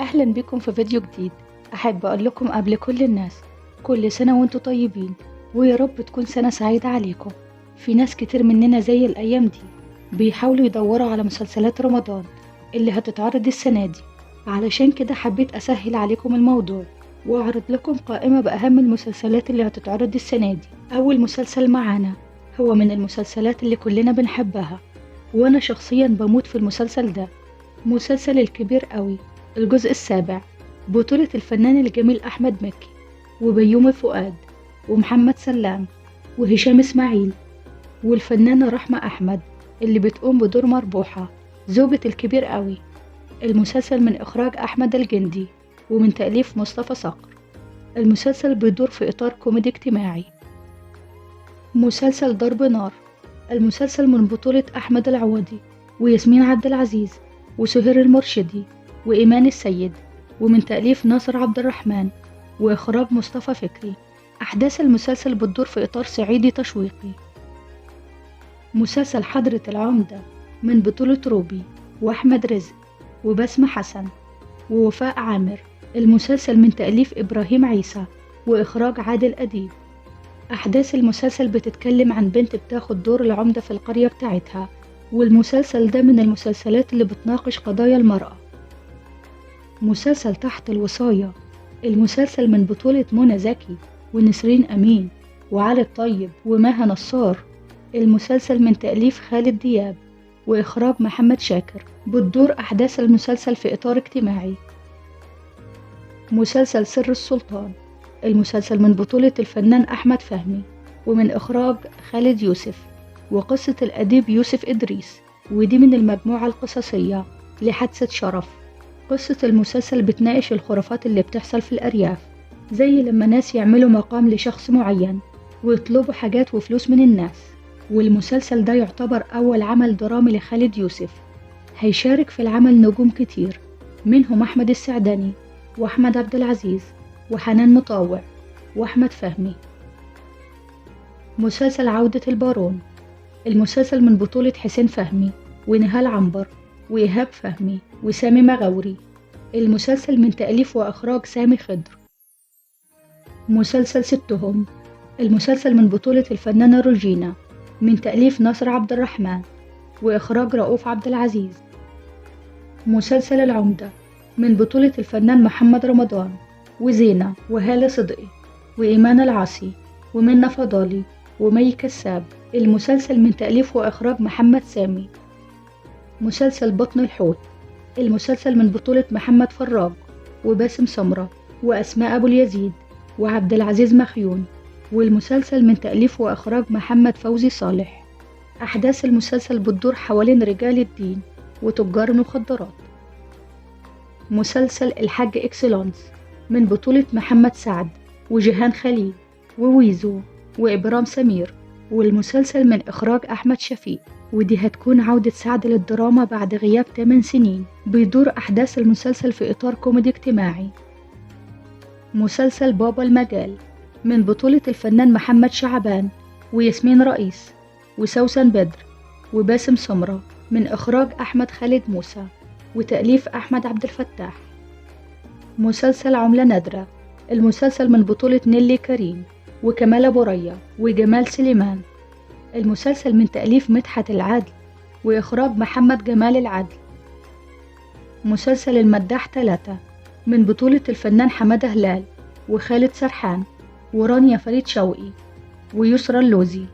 أهلا بكم في فيديو جديد. أحب أقول لكم قبل كل الناس كل سنة وانتم طيبين، ويا رب تكون سنة سعيدة عليكم. في ناس كتير مننا زي الأيام دي بيحاولوا يدوروا على مسلسلات رمضان اللي هتتعرض السنة دي، علشان كده حبيت أسهل عليكم الموضوع وأعرض لكم قائمة بأهم المسلسلات اللي هتتعرض السنة دي. أول مسلسل معانا هو من المسلسلات اللي كلنا بنحبها، وأنا شخصيا بموت في المسلسل ده، مسلسل الكبير قوي الجزء السابع، بطولة الفنان الجميل أحمد مكي وبيومي فؤاد ومحمد سلام وهشام إسماعيل والفنانة رحمة أحمد اللي بتقوم بدور مربوحة زوجة الكبير قوي. المسلسل من إخراج أحمد الجندي ومن تأليف مصطفى صقر. المسلسل بيدور في إطار كوميدي اجتماعي. مسلسل ضرب نار، المسلسل من بطولة أحمد العوضي وياسمين عبد العزيز وسهير المرشدي وإيمان السيد، ومن تأليف ناصر عبد الرحمن وإخراج مصطفى فكري. أحداث المسلسل بتدور في إطار صعيدي تشويقي. مسلسل حضرة العمدة من بطولة روبي وأحمد رزق وبسمة حسن ووفاء عامر. المسلسل من تأليف إبراهيم عيسى وإخراج عادل أديب. أحداث المسلسل بتتكلم عن بنت بتاخد دور العمدة في القرية بتاعتها، والمسلسل ده من المسلسلات اللي بتناقش قضايا المرأة. مسلسل تحت الوصاية، المسلسل من بطولة منى زكي ونسرين أمين وعلي الطيب وماها نصار. المسلسل من تأليف خالد دياب وإخراج محمد شاكر. بتدور أحداث المسلسل في إطار اجتماعي. مسلسل سر السلطان، المسلسل من بطولة الفنان أحمد فهمي ومن إخراج خالد يوسف وقصة الأديب يوسف إدريس، ودي من المجموعة القصصية لحادثة شرف. قصة المسلسل بتناقش الخرافات اللي بتحصل في الأرياف، زي لما ناس يعملوا مقام لشخص معين ويطلبوا حاجات وفلوس من الناس. والمسلسل ده يعتبر أول عمل درامي لخالد يوسف. هيشارك في العمل نجوم كتير، منهم أحمد السعدني وأحمد عبد العزيز وحنان مطاوع وأحمد فهمي. مسلسل عودة البارون، المسلسل من بطولة حسين فهمي ونهال عنبر وإيهاب فهمي وسامي مغاوري. المسلسل من تأليف وإخراج سامي خضر. مسلسل ستهم، المسلسل من بطولة الفنانة روجينا من تأليف ناصر عبد الرحمن وإخراج رؤوف عبد العزيز. مسلسل العمدة من بطولة الفنان محمد رمضان وزينة وهالة صدقي وإيمان العاصي ومنى فضالي ومي كساب. المسلسل من تأليف وإخراج محمد سامي. مسلسل بطن الحوت، المسلسل من بطولة محمد فراج وباسم سمرة وأسماء أبو اليزيد وعبد العزيز مخيون، والمسلسل من تأليف وإخراج محمد فوزي صالح. أحداث المسلسل بتدور حوالين رجال الدين وتجار المخدرات. مسلسل الحاج إكسلانس من بطولة محمد سعد وجيهان خليل وويزو وإبرام سمير، والمسلسل من إخراج أحمد شفيق، ودي هتكون عودة سعد للدراما بعد غياب 8 سنين. بيدور أحداث المسلسل في إطار كوميدي اجتماعي. مسلسل بابا المجال من بطولة الفنان محمد شعبان وياسمين رئيس وسوسن بدر وباسم سمرة، من إخراج أحمد خالد موسى وتأليف أحمد عبد الفتاح. مسلسل عملة نادرة، المسلسل من بطولة نيلي كريم وكمال أبو ريا وجمال سليمان. المسلسل من تأليف مدحت العدل وإخراج محمد جمال العدل. مسلسل المداح 3 من بطولة الفنان حمادة هلال وخالد سرحان ورانيا فريد شوقي ويسرى اللوزي.